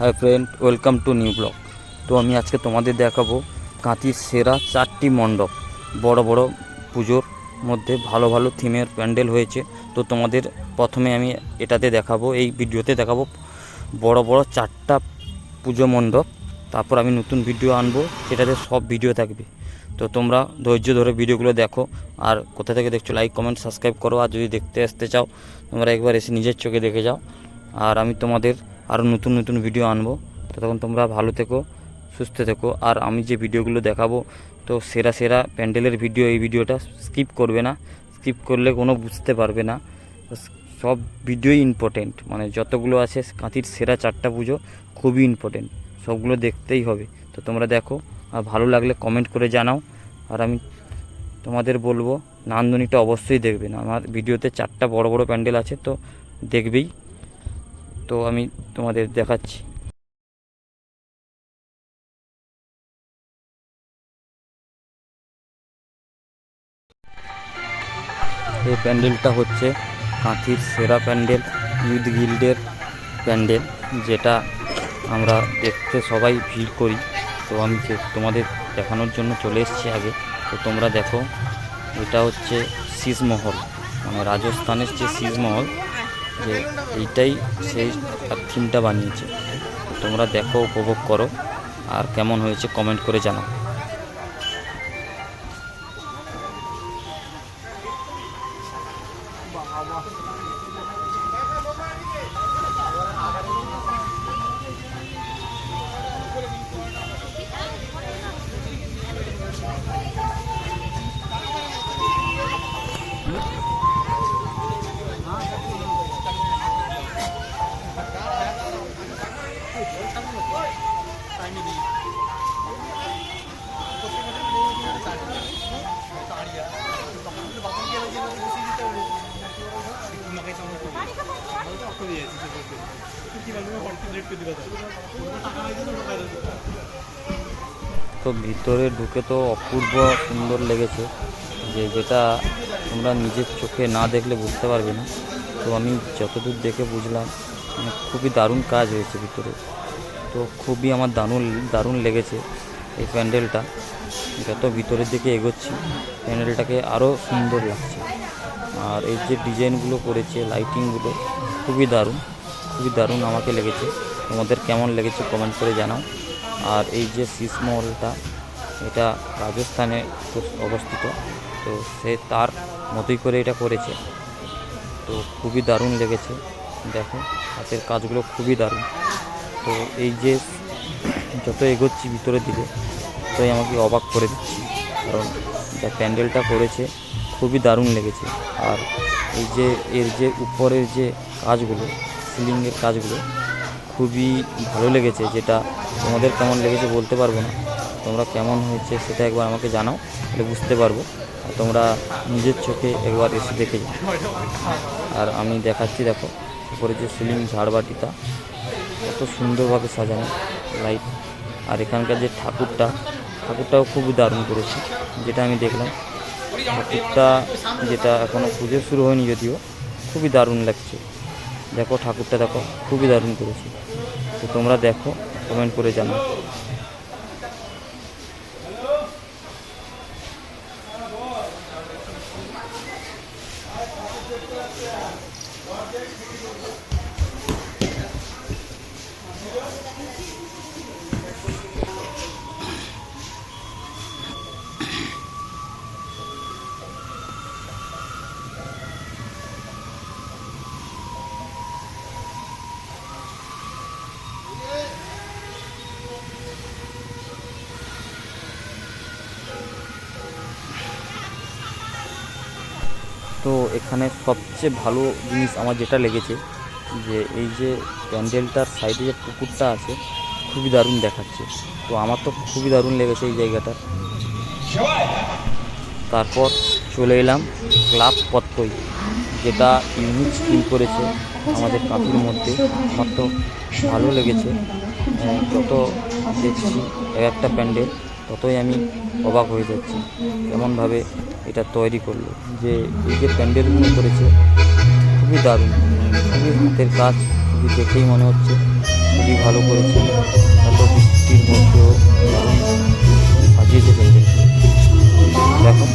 Hi friend, welcome to new blog. তো আমি আজকে তোমাদের দেখাবো কাঁথির সেরা 4টি মণ্ডপ। বড় বড় পুজোর মধ্যে ভালো ভালো থিমের প্যান্ডেল হয়েছে। তো তোমাদের প্রথমে আমি এটাতে দেখাবো, এই ভিডিওতে দেখাবো বড় বড় 4টা পুজো মণ্ডপ। তারপর আমি নতুন ভিডিও আনবো, সেটাতে সব ভিডিও থাকবে। তো তোমরা ধৈর্য ধরে ভিডিওগুলো দেখো, আর কোথা থেকে দেখছো লাইক কমেন্ট সাবস্ক্রাইব করো। আর যদি দেখতে আসতে চাও তোমরা একবার এসে নিজের চোখে দেখে যাও। আর আমি তোমাদের আরও নতুন নতুন ভিডিও আনবো। ততক্ষণ তোমরা ভালো থেকো, সুস্থ থেকো। আর আমি যে ভিডিওগুলো দেখাবো, তো সেরা সেরা প্যান্ডেলের ভিডিও, এই ভিডিওটা স্কিপ করবে না। স্কিপ করলে কোনো বুঝতে পারবে না। সব ভিডিওই ইম্পর্টেন্ট, মানে যতগুলো আছে কাঁথির সেরা 4টা পুজো খুবই ইম্পর্টেন্ট, সবগুলো দেখতেই হবে। তো তোমরা দেখো, আর ভালো লাগলে কমেন্ট করে জানাও। আর আমি তোমাদের বলবো নান্দনিকটা অবশ্যই দেখবে না। আমার ভিডিওতে 4টা বড় বড় প্যান্ডেল আছে, তো দেখবেই। তো আমি তোমাদের দেখাচ্ছি। এই প্যান্ডেলটা হচ্ছে কাঁথির সেরা প্যান্ডেল, ইউথ গিল্ডের প্যান্ডেল, যেটা আমরা দেখতে সবাই ভিড় করি। তো আমি তোমাদের দেখানোর জন্য চলে এসেছি আগে। তো তোমরা দেখো, এটা হচ্ছে শীষমহল, মানে রাজস্থানের যে শীষমহল, যে এইটাই সেই থিমটা বানিয়েছে। তোমরা দেখো, উপভোগ করো, আর কেমন হয়েছে কমেন্ট করে জানাও। তো ভিতরে ঢুকে তো অপূর্ব সুন্দর লেগেছে, যেটা তোমরা নিজের চোখে না দেখলে বুঝতে পারবে না। তো আমি যতদূর দেখে বুঝলাম, মানে খুবই দারুণ কাজ হয়েছে ভিতরে। তো খুবই আমার দারুণ লেগেছে এই প্যান্ডেলটা। যত ভিতরের দিকে এগোচ্ছি, প্যান্ডেলটাকে আরও সুন্দর লাগছে। আর এই যে ডিজাইনগুলো করেছে, লাইটিংগুলো খুবই দারুণ আমাকে লেগেছে। তোমাদের কেমন লেগেছে কমেন্ট করে জানাও। আর এই যে শীষমহলটা, এটা রাজস্থানে অবস্থিত। তো সে তার মতোই করে এটা করেছে। তো খুবই দারুণ লেগেছে। দেখো, হাতের কাজগুলো খুবই দারুণ। তো এই যে যত এগোচ্ছি ভিতরের দিকে, ততই আমাকে অবাক করে দিচ্ছি, কারণ যা প্যান্ডেলটা করেছে খুবই দারুণ লেগেছে। আর এই যে এর যে উপরের যে কাজগুলো, সিলিংয়ের কাজগুলো খুবই ভালো লেগেছে। যেটা তোমাদের কেমন লেগেছে বলতে পারবো না, তোমরা কেমন হয়েছে সেটা একবার আমাকে জানাও, তাহলে বুঝতে পারবো। আর তোমরা নিজের চোখে একবার এসে দেখে যাও। আর আমি দেখাচ্ছি, দেখো উপরে যে সিলিং ঝাড়বাতিটা কত সুন্দরভাবে সাজানো, লাইট। আর এখানকার যে ঠাকুরটাও খুবই দারুণ করেছে, যেটা আমি দেখলাম। ঠাকুরটা যেটা এখনও পুজো শুরু হয়নি যদিও, খুবই দারুণ লাগছে। দেখো ঠাকুরটা, দেখো খুবই দারুণ করেছে। তো তোমরা দেখো, কমেন্ট করে জানাও। তো এখানে সবচেয়ে ভালো জিনিস আমার যেটা লেগেছে, যে এই যে প্যান্ডেলটার সাইডে যে পুকুরটা আছে, খুবই দারুণ দেখাচ্ছে। তো আমার তো খুবই দারুণ লেগেছে এই জায়গাটা। তারপর চলে এলাম ক্লাব পত্তই, যেটা ইউনিক স্কিম করেছে আমাদের কাঁথির মধ্যে। আমার তো ভালো লেগেছে। যত দেখছি একটা প্যান্ডেল, ততই আমি অবাক হয়ে যাচ্ছি কেমনভাবে এটা তৈরি করলো। যে এই যে প্যান্ডেলগুলো করেছে খুবই দারুণ, খুবই হাতের কাজ, খুবই দেখেই মনে হচ্ছে খুবই ভালো করেছে, এত বৃষ্টির মধ্যেও দারুণ সাজিয়েছে প্যান্ডেলটা। দেখো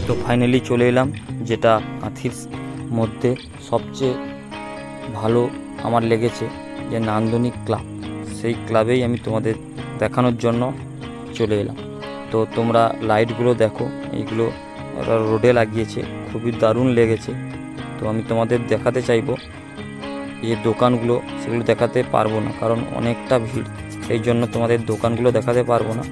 তো ফাইনালি চলে এলাম, যেটা কাঁথির মধ্যে সবচেয়ে ভালো আমার লেগেছে যে নান্দনিক ক্লাব, সেই ক্লাবেই আমি তোমাদের দেখানোর জন্য চলে এলাম। তো তোমরা লাইটগুলো দেখো, এইগুলো ওরা রোডে লাগিয়েছে, খুবই দারুণ লেগেছে। তো আমি তোমাদের দেখাতে চাইবো এই দোকানগুলো, সেগুলো দেখাতে পারবো না কারণ অনেকটা ভিড়, সেই জন্য তোমাদের দোকানগুলো দেখাতে পারবো না।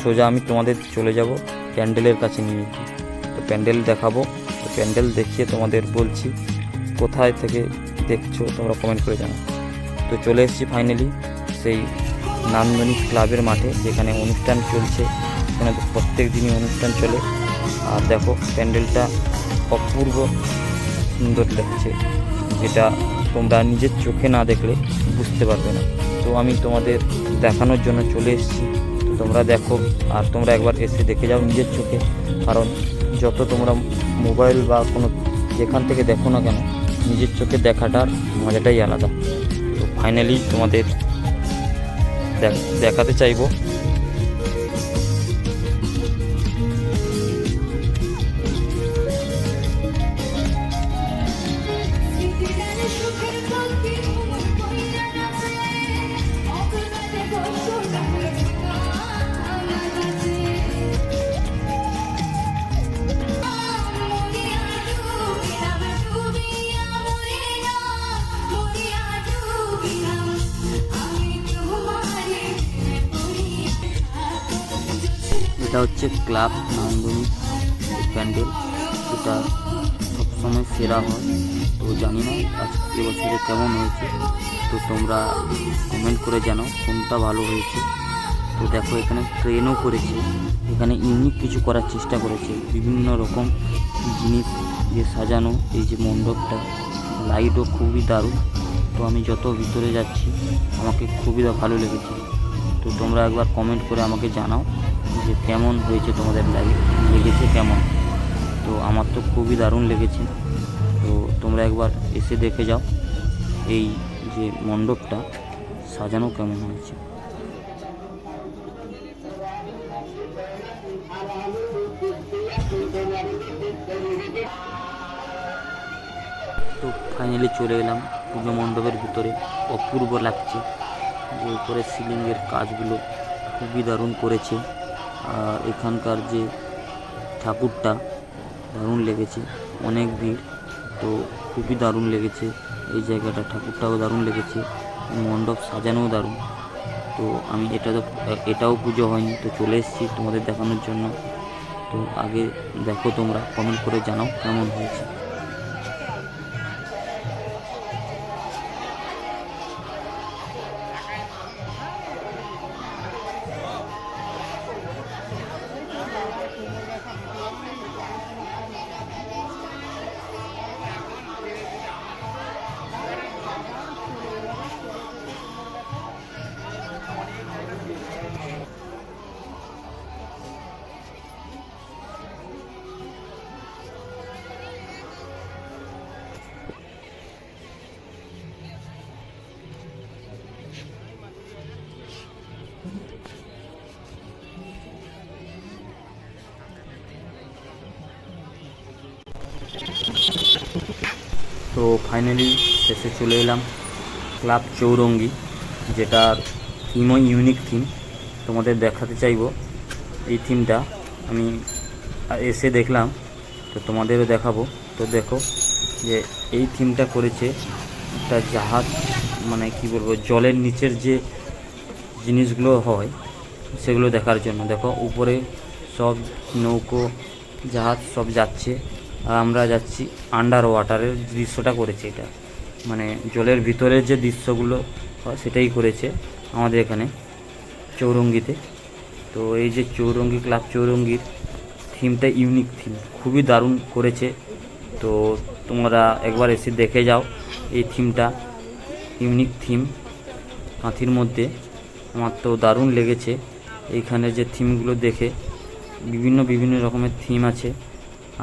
সোজা আমি তোমাদের চলে যাব প্যান্ডেলের কাছে নিয়ে গিয়ে, তো প্যান্ডেল দেখাবো। তো প্যান্ডেল দেখিয়ে তোমাদের বলছি কোথায় থেকে দেখছো তোমরা কমেন্ট করে জানাও। তো চলে এসেছি ফাইনালি সেই নান্দনিক ক্লাবের মাঠে, যেখানে অনুষ্ঠান চলছে। এখানে তো প্রত্যেক দিনই অনুষ্ঠান চলে। আর দেখো প্যান্ডেলটা অপূর্ব সুন্দর লাগছে, যেটা তোমরা নিজের চোখে না দেখলে বুঝতে পারবে না। তো আমি তোমাদের দেখানোর জন্য চলে এসেছি, তো তোমরা দেখো আর তোমরা একবার এসে দেখে যাও নিজের চোখে, কারণ যত তোমরা মোবাইল বা কোনো যেখান থেকে দেখো না কেন, নিজের চোখে দেখাটার মজাটাই আলাদা। তো ফাইনালি তোমাদের দেখাতে চাইবো। এটা হচ্ছে ক্লাব নান্দনিক প্যান্ডেল, এটা সবসময় সেরা হয়। তো জানি না আজকে বছরে কেমন হয়েছে, তো তোমরা কমেন্ট করে জানাও কোনটা ভালো হয়েছে। তো দেখো এখানে ট্রেনও করেছে, এখানে ইউনিক কিছু করার চেষ্টা করেছে, বিভিন্ন রকম জিনিস দিয়ে সাজানো। এই যে মণ্ডপটা, লাইটও খুবই দারুণ। তো আমি যত ভিতরে যাচ্ছি আমাকে খুবই ভালো লেগেছে। তো তোমরা একবার কমেন্ট করে আমাকে জানাও যে কেমন হয়েছে, তোমাদের লেগেছে কেমন। তো আমার তো খুবই দারুণ লেগেছে। তো তোমরা একবার এসে দেখে যাও এই যে মণ্ডপটা সাজানো কেমন হয়েছে। তো ফাইনালি চলে এলাম পুজো মণ্ডপের ভিতরে, অপূর্ব লাগছে। যে উপরে সিলিংয়ের কাজগুলো খুবই দারুণ করেছে, আর এখানকার যে ঠাকুরটা দারুণ লেগেছে, অনেক ভিড়। তো খুবই দারুণ লেগেছে এই জায়গাটা, ঠাকুরটাও দারুণ লেগেছে, মণ্ডপ সাজানোও দারুণ। তো আমি এটাও পুজো হয়নি, তো চলে এসেছি তোমাদের দেখানোর জন্য। তো আগে দেখো, তোমরা কমেন্ট করে জানাও কেমন হয়েছে। তো ফাইনালি শেষে চলে এলাম ক্লাব চৌরঙ্গি, যেটার থিমও ইউনিক থিম। তোমাদের দেখাতে চাইবো এই থিমটা, আমি এসে দেখলাম, তো তোমাদেরও দেখাবো। তো দেখো যে এই থিমটা করেছে একটা জাহাজ, মানে কি বলবো, জলের নিচের যে জিনিসগুলো হয় সেগুলো দেখার জন্য। দেখো উপরে সব নৌকো জাহাজ সব যাচ্ছে, আর আমরা যাচ্ছি আন্ডার ওয়াটারের দৃশ্যটা করেছে এটা, মানে জলের ভিতরের যে দৃশ্যগুলো হয় সেটাই করেছে আমাদের এখানে চৌরঙ্গিতে। তো এই যে চৌরঙ্গি ক্লাব চৌরঙ্গির থিমটা ইউনিক থিম, খুবই দারুণ করেছে। তো তোমরা একবার এসে দেখে যাও এই থিমটা, ইউনিক থিম কাঁথির মধ্যে। আমার তো দারুণ লেগেছে এইখানে যে থিমগুলো দেখে, বিভিন্ন বিভিন্ন রকমের থিম আছে।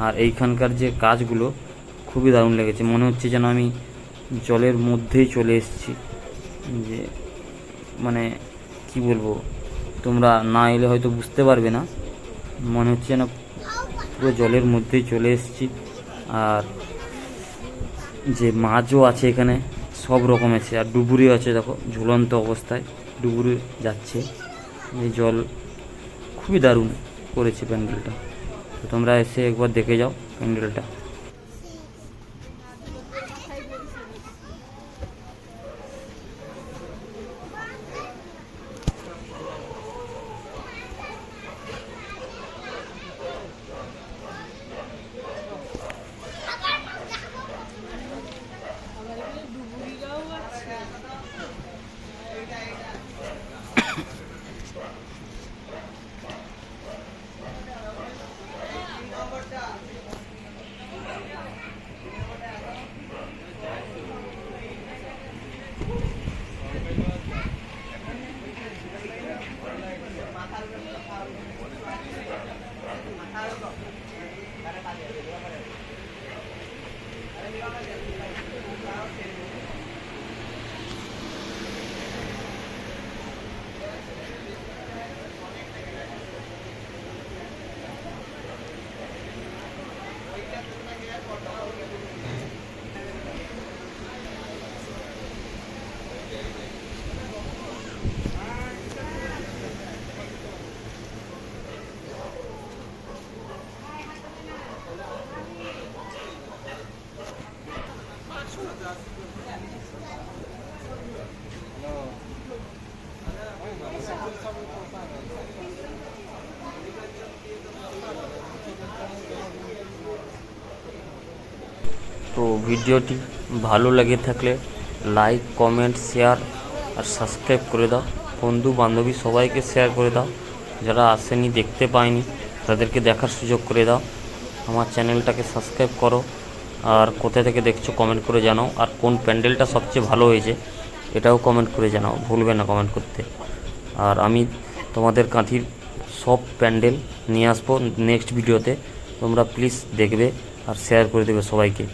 আর এইখানকার যে কাজগুলো খুবই দারুণ লেগেছে, মনে হচ্ছে যেন আমি জলের মধ্যেই চলে এসেছি। যে মানে কি বলবো, তোমরা না এলে হয়তো বুঝতে পারবে না, মনে হচ্ছে যেন পুরো জলের মধ্যেই চলে এসেছি। আর যে মাছও আছে এখানে সব রকম আছে, আর ডুবুরি আছে, দেখো ঝুলন্ত অবস্থায় ডুবুরি যাচ্ছে। এই জল খুবই দারুণ করেছে প্যান্ডেলটা। তো তোমরা এসে একবার দেখে যাও প্যান্ডেলটা। তো ভিডিওটি ভালো লেগে থাকলে লাইক, কমেন্ট, শেয়ার আর সাবস্ক্রাইব করে দাও। বন্ধু বান্ধবী সবাইকে শেয়ার করে দাও, যারা আসেনি দেখতে পায়নি তাদেরকে দেখার সুযোগ করে দাও। আমার চ্যানেলটাকে সাবস্ক্রাইব করো, আর কোথা থেকে দেখছো কমেন্ট করে জানাও। আর কোন প্যান্ডেলটা সবচেয়ে ভালো হয়েছে এটাও কমেন্ট করে জানাও, ভুলবে না কমেন্ট করতে। আর আমি তোমাদের কাঁথির সব প্যান্ডেল নিয়ে আসবো নেক্সট ভিডিওতে, তোমরা প্লিজ দেখবে আর শেয়ার করে দেবে সবাইকে।